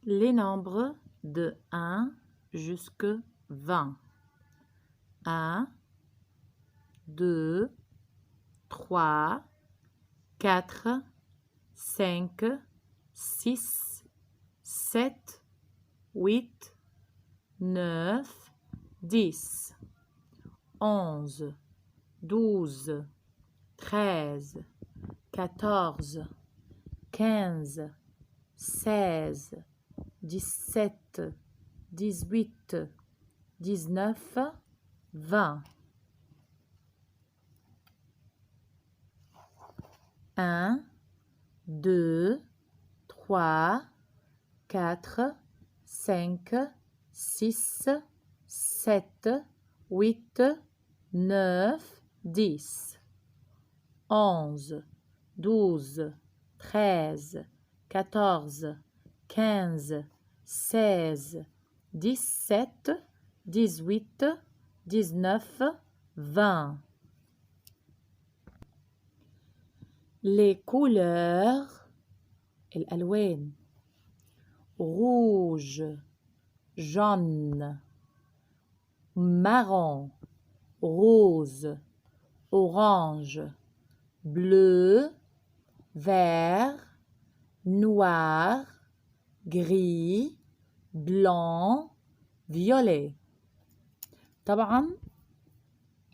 les nombres de 1 jusqu'à 20. 1, 2, 3, 4, 5, 6, 7, 8, 9, 10, 11, 12, 13, 14, 15, 16, 17, 18, 19, 20. 1, 2, 3, 4, 5, 6, 7, 8, 9, 10, 11, 12, 13, 14, 15, 16, 17, 18, 19, 20. Les couleurs الألوان rouge, jaune, marron, rose, orange, bleu, vert, noir, gris, blanc, violet. طبعا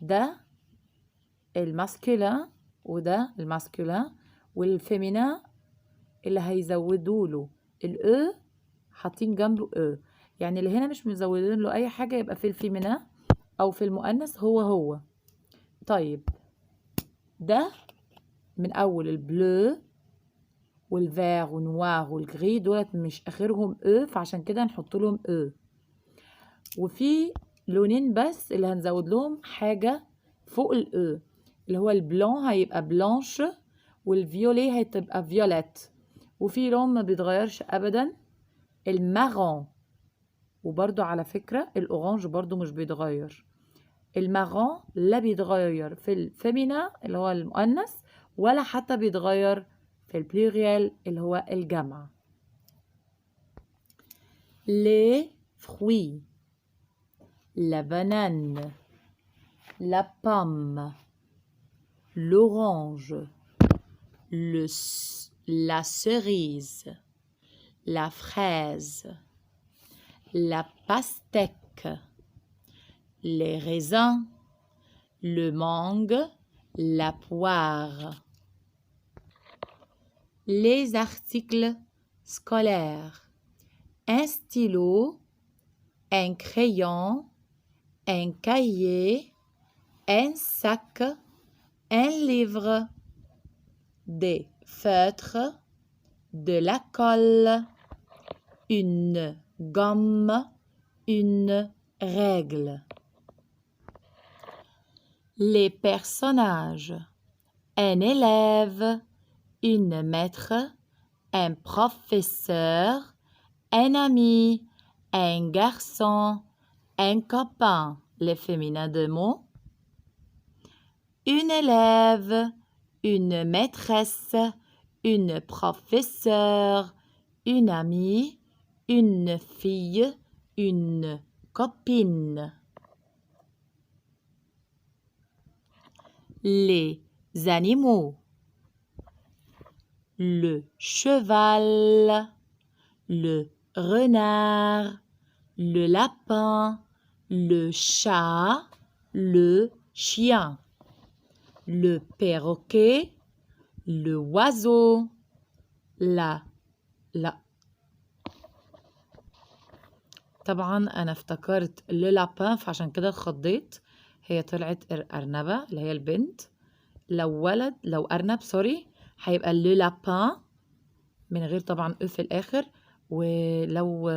ده الماسكولين وده الماسكولين والفيمينا اللي هيزودوا له الاو حاطين جنبه او، يعني اللي هنا مش مزودين له اي حاجه يبقى في الفيمينا او في المؤنث هو. طيب ده من اول البلو والفير ونوار والجري دولت مش اخرهم او، فعشان كده نحط لهم او. وفي لونين بس اللي هنزود لهم حاجه فوق الاو، اللي هو البلون هيبقى بلانش والفيولي هتبقى فيوليت. وفي لون ما بيتغيرش ابدا المارون، وبرضو على فكرة الأورانج برضو مش بيتغير. المارون لا بيتغير في الفيمينا اللي هو المؤنث ولا حتى بيتغير في البلوريال اللي هو الجمع. les fruits la banane, la pomme, l'orange, la cerise, la fraise, la pastèque, les raisins, le mangue, la poire. Les articles scolaires: un stylo, un crayon, un cahier, un sac, un livre, des feutres, de la colle, une gomme, une règle. Les personnages: un élève, une maître, un professeur, un ami, un garçon, un copain, les féminins de mots. Une élève, une maîtresse, une professeure, une amie, une fille, une copine. Les animaux: le cheval, le renard, le lapin, le chat, le chien, le perroquet, le oiseau, la طبعا أنا افتكرت le lapin فعشان كده اتخضيت، هي طلعت أرنبة اللي هي البنت. لو أرنب سوري هيبقى le lapin من غير طبعا أو في الآخر، ولو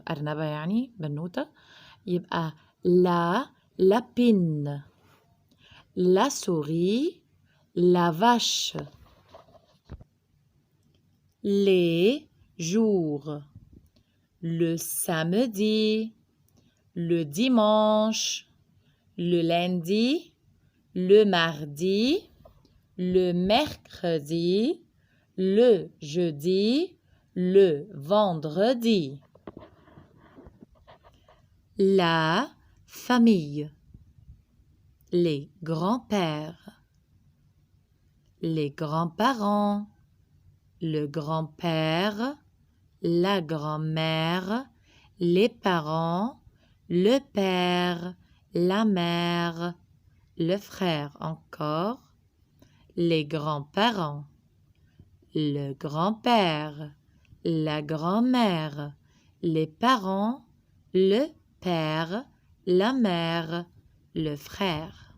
أرنبة يعني بنوتة يبقى la lapine, la souris, la vache. Les jours: le samedi, le dimanche, le lundi, le mardi, le mercredi, le jeudi, le vendredi. La famille, les grands-pères, les grands-parents, le grand-père, la grand-mère, les parents, le père, la mère, le frère encore, les grands-parents, le grand-père, la grand-mère, les parents, le père, la mère, le frère.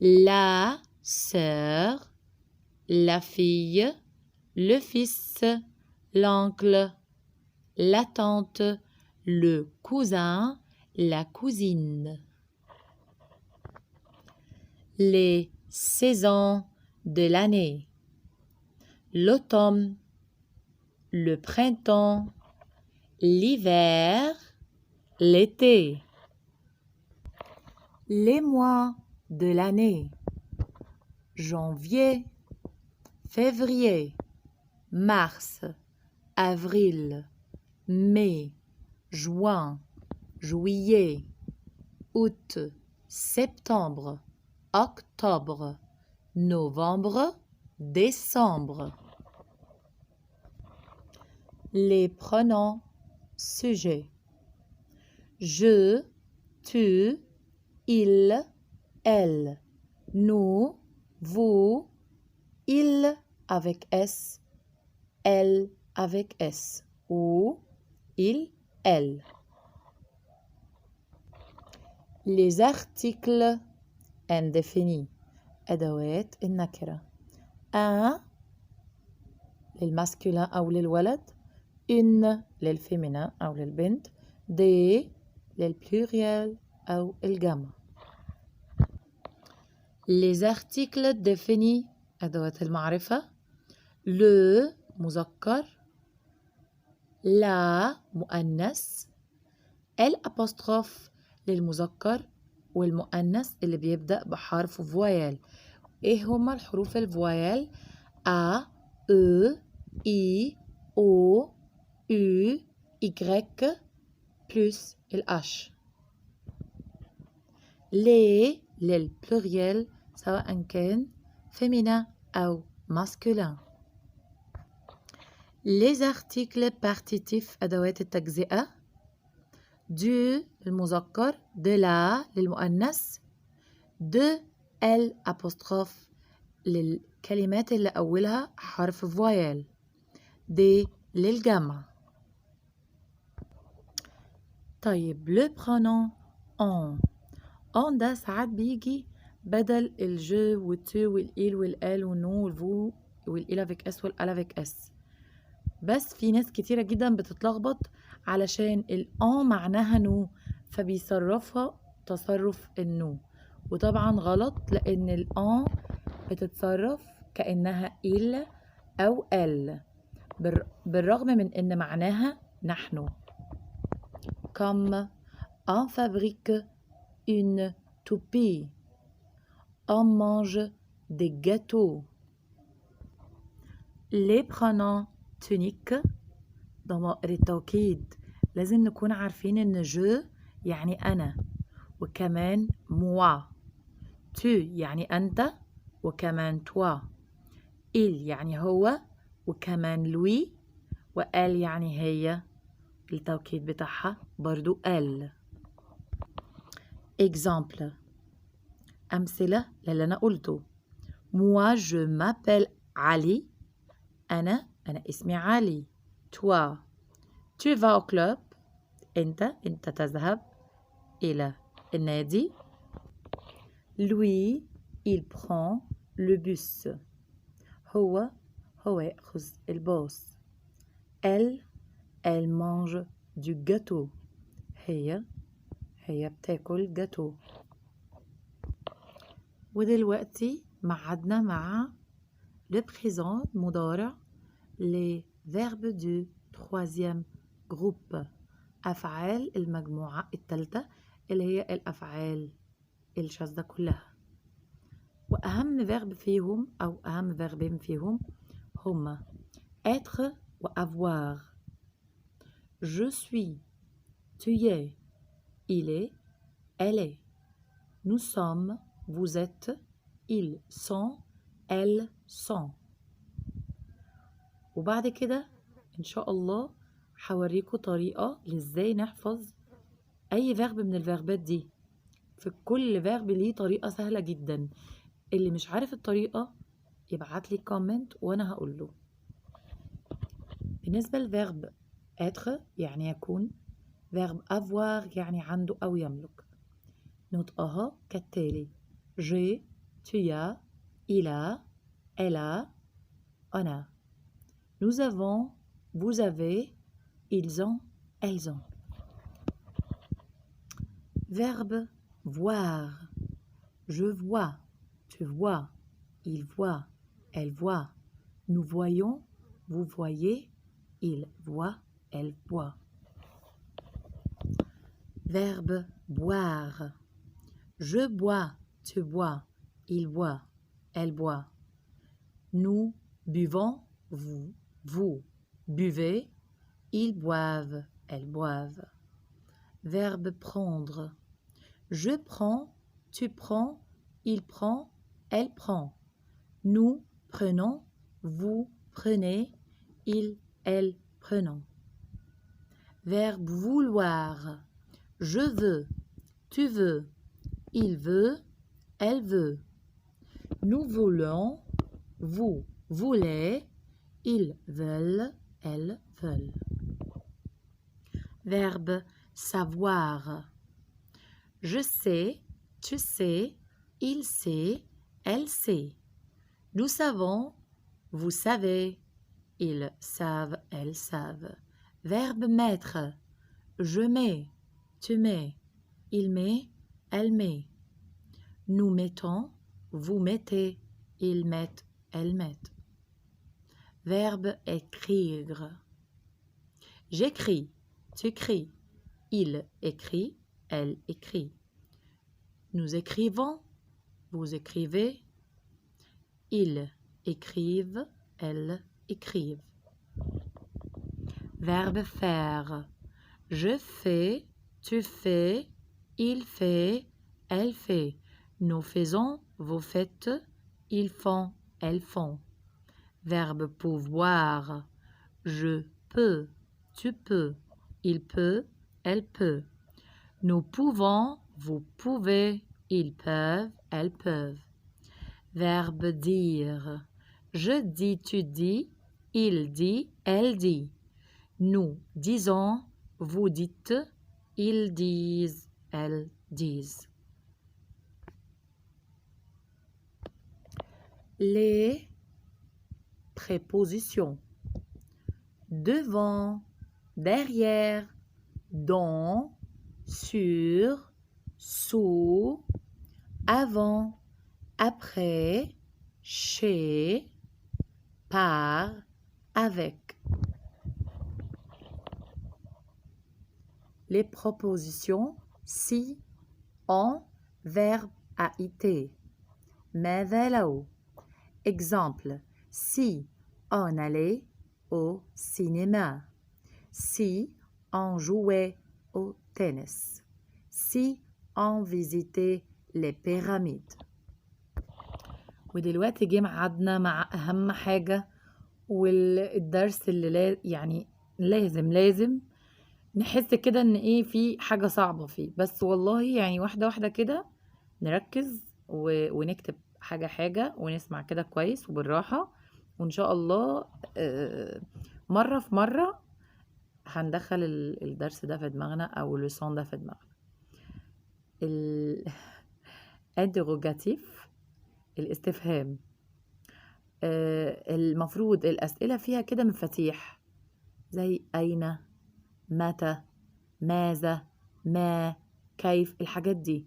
La sœur, la fille, le fils, l'oncle, la tante, le cousin, la cousine. Les saisons de l'année. L'automne, le printemps, l'hiver, l'été. Les mois de l'année. Janvier, février, mars, avril, mai, juin, juillet, août, septembre, octobre, novembre, décembre. Les pronoms sujets. Je, tu, il, elle, nous, vous, il avec S, elle avec S ou il, elle. Les articles indéfinis أدوات النكرة. un للماسكولين أو للولد، une للفيمينين أو للبنت، des للبلوريال أو الجمع. les articles définis أدوات المعرفة. le مذكر، la مؤنث، الأبوستروف للمذكر والمؤنث اللي بيبدأ بحرف فويال. ايه هما الحروف الفويال؟ A, E, I, O, U, Y plus H. les للبلوريال سواء كان féminin أو masculin. les articles partitifs أدوات التجزئة. du للمذكر، de la للمؤنث، de الأبوستروف للكلمات اللي أولها حرف فويال، des للجمع. طيب le pronom on ده ساعات بيجي بدل الجو والتو والإل والآل والنو والفو والإل افيك اس والآل افيك اس، بس في ناس كتيرة جدا بتتلخبط علشان الأن معناها نو فبيصرفها تصرف النو، وطبعا غلط لأن الأن بتتصرف كأنها إل أو ال بالرغم من أن معناها نحن. comme on fabrique une toupie، on mange des gâteaux. les pronoms tuniques ضمائر التوكيد لازم نكون عارفين ان جو يعني أنا، وكمان moi، tu يعني أنت وكمان toi، il يعني هو وكمان lui، وelle يعني هي التوكيد بتاعها برضو elle. exemple أمثلة للي أنا قلته. moi je m'appelle علي، أنا اسمي علي. toi tu vas au club، أنت تذهب إلى النادي. lui il prend le bus، هو يأخذ الباص. elle mange du gâteau، هي بتاكل جاتو. ودلوقتي معدنا مع le présent مضارع les verbes du troisième groupe، أفعال المجموعة الثالثة اللي هي الأفعال الشاذة كلها. وأهم verb فيهم أو أهم verbين فيهم هما être و avoir. Je suis, tu es, il est, elle est. Nous sommes, vous êtes, ils sont, elles sont. وبعد كده إن شاء الله هوريكم طريقة لإزاي نحفظ أي فيرب من الفيربات دي. في كل فيرب ليه طريقة سهلة جدا. اللي مش عارف الطريقة يبعت لي كومنت وأنا هقول له. بالنسبة للفيرب être يعني يكون، فيرب avoir يعني عنده أو يملك. نطقها كالتالي: j'ai, tu as, il a, elle a, on a. Nous avons, vous avez, ils ont, elles ont. Verbe voir. Je vois, tu vois, il voit, elle voit. Nous voyons, vous voyez, il voit, elle voit. Verbe boire. Je bois, tu bois, il boit, elle boit. Nous buvons, vous buvez, ils boivent, elles boivent. Verbe prendre. Je prends, tu prends, il prend, elle prend. Nous prenons, vous prenez, il, elle prenons. Verbe vouloir. Je veux, tu veux, il veut, elle veut. Nous voulons, vous voulez, ils veulent, elles veulent. Verbe savoir. Je sais, tu sais, il sait, elle sait. Nous savons, vous savez, ils savent, elles savent. Verbe mettre. Je mets, tu mets, il met, elle met. Nous mettons, vous mettez, ils mettent, elles mettent. Verbe écrire. J'écris, tu écris, il écrit, elle écrit. Nous écrivons, vous écrivez, ils écrivent, elles écrivent. Verbe faire. Je fais, tu fais, il fait, elle fait. Nous faisons, vous faites, ils font, elles font. Verbe pouvoir. Je peux, tu peux, il peut, elle peut. Nous pouvons, vous pouvez, ils peuvent, elles peuvent. Verbe dire. Je dis, tu dis, il dit, elle dit. Nous disons, vous dites, ils disent, elles disent. Les prépositions. Devant, derrière, dans, sur, sous, avant, après, chez, par, avec. Les propositions si, en, verbe à it. ماذا لو. Exemple: si on allait au cinéma, si on jouait au tennis, si on visitait les pyramides. ودلوقتي جه ميعادنا مع أهم حاجة والدرس اللي يعني لازم نحس كده إن إيه في حاجة صعبة فيه، بس والله يعني واحدة واحدة كده نركز ونكتب حاجة ونسمع كده كويس وبالراحة، وإن شاء الله مرة في مرة هندخل الدرس ده في دماغنا أو اللسان ده في دماغنا. الانتروجاتيف الاستفهام، المفروض الأسئلة فيها كده مفاتيح زي أين، متى، ماذا، ما، كيف. الحاجات دي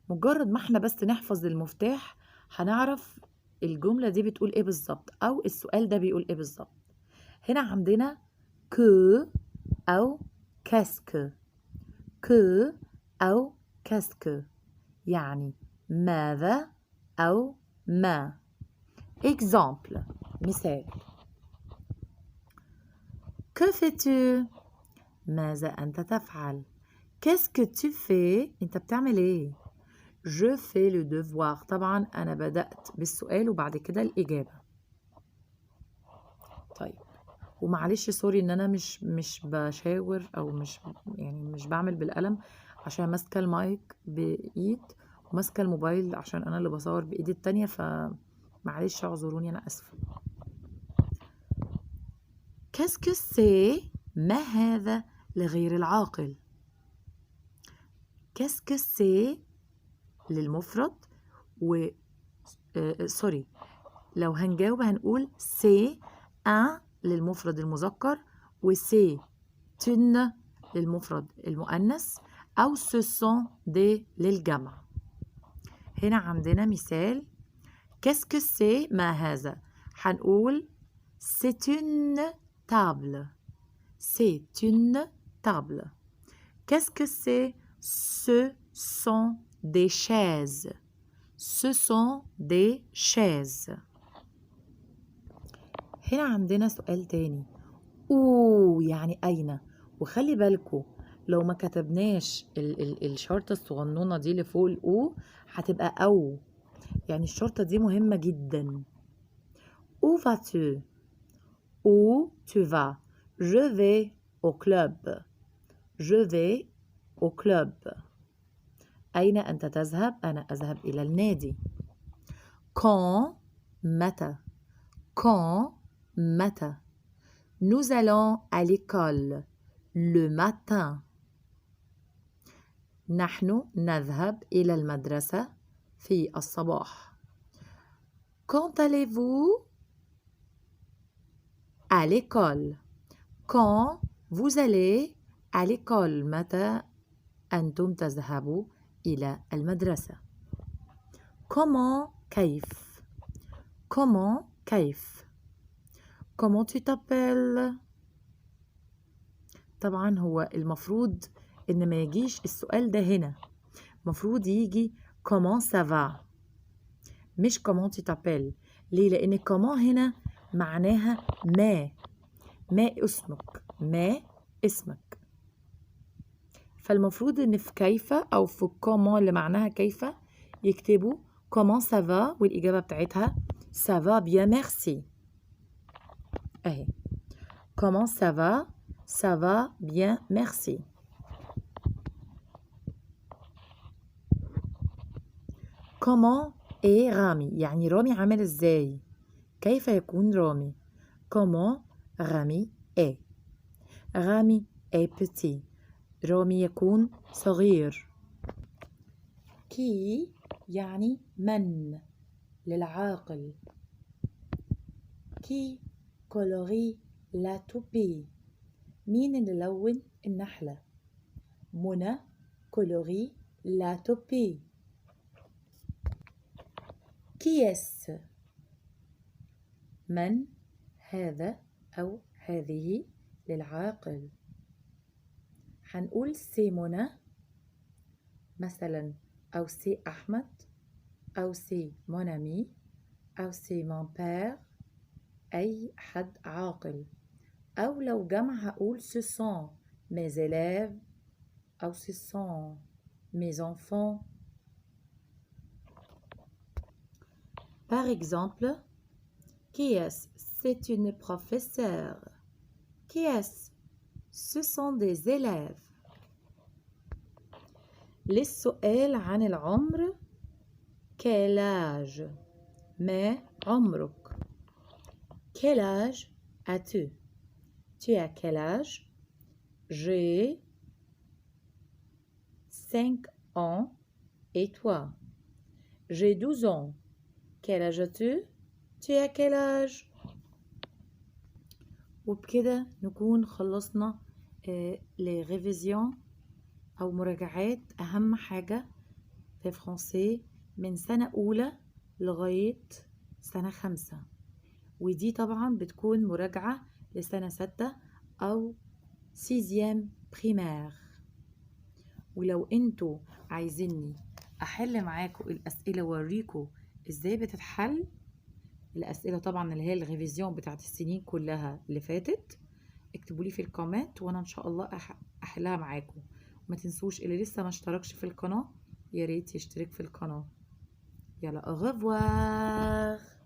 مجرد ما احنا بس نحفظ المفتاح هنعرف الجملة دي بتقول ايه بالظبط او السؤال ده بيقول ايه بالظبط. هنا عندنا كو او كاسك، كو او كاسك يعني ماذا او ما. Exemple مثال: Que fais-tu؟ ماذا أنت تفعل؟ Qu'est-ce que tu fais؟ أنت بتعمل إيه؟ Je fais le devoir. طبعا أنا بدأت بالسؤال وبعد كده الإجابة. طيب ومعلش سوري إن أنا مش بشاور أو مش بعمل بالقلم عشان ماسكة المايك بإيد وماسكة الموبايل عشان أنا اللي بصور بإيدي التانية، فمعلش اعذروني، أنا آسفة. Qu'est-ce que c'est؟ ما هذا لغير العاقل. Qu'est-ce que c'est للمفرد و سوري، لو هنجاوب هنقول c'est un للمفرد المذكر و c'est une للمفرد المؤنث أو ce sont des للجمع. هنا عندنا مثال qu'est-ce que c'est ما هذا، هنقول c'est une table. C'est une table. Qu'est-ce que c'est? Ce sont des chaises. Ce sont des chaises. هنا عندنا سؤال تاني يعني أين، وخلي بالكوا لو ما كتبناش الشرطة الصغنونة دي اللي فوق الأو هتبقى أو، يعني الشرطة دي مهمة جدا. Où vas-tu? Où tu vas? Je vais au club. Je vais au club. أين أنت تذهب؟ أنا أذهب إلى النادي. Quand متى؟ Quand متى؟ Nous allons à l'école le matin. نحن نذهب إلى المدرسة في الصباح. Quand allez-vous à l'école? Quand vous allez à l'école. متى أنتم تذهبوا إلى المدرسة. Comment كيف؟ Comment كيف؟ Comment tu t'appelles؟ طبعا هو المفروض إن ما يجيش السؤال ده هنا، مفروض يجي comment ça va مش comment tu t'appelles. ليه؟ لأن comment هنا معناها ما اسمك، ما اسمك، فالمفروض إن في كيف أو في comment اللي معناها كيف يكتبوا comment ça va والإجابة بتاعتها ça va bien merci. أهي comment ça va bien merci. comment est رامي، يعني رامي عامل ازاي، كيف يكون رامي. comment رامي est. رامي est petit. رامي يكون صغير. qui يعني من للعاقل. qui colorie la toupie. مين اللي لون النحلة؟ منى colorie la toupie. qui est؟ من هذا أو هذه للعاقل. هنقول سي منى مثلا، أو سي أحمد، أو سي mon ami، أو سي mon père، أي حد عاقل. أو لو جمع هقول ce sont mes élèves، أو ce sont mes enfants. Par exemple, qui est-ce? C'est une professeure. Qui est-ce? Ce sont des élèves. للسؤال عن العمر quel âge؟ ما عمرك؟ quel âge as-tu؟ Tu as quel âge؟ J'ai 5 ans. Et toi? J'ai 12 ans. Quel âge as-tu؟ Tu as quel âge؟ وبكده نكون خلصنا لريفيزيون أو مراجعات أهم حاجة في فرنسي من سنة أولى لغاية سنة 5، ودي طبعا بتكون مراجعة لسنة 6 أو 6 بريمير. ولو انتوا عايزيني أحل معاكم الأسئلة ووريكم إزاي بتتحل الأسئلة، طبعا اللي هي الريفيزيون بتاعت السنين كلها اللي فاتت، اكتبوا لي في الكومنت وانا ان شاء الله احلها معاكم. ما تنسوش اللي لسه ما اشتركش في القناة يا ريت يشترك في القناة. يلا au revoir.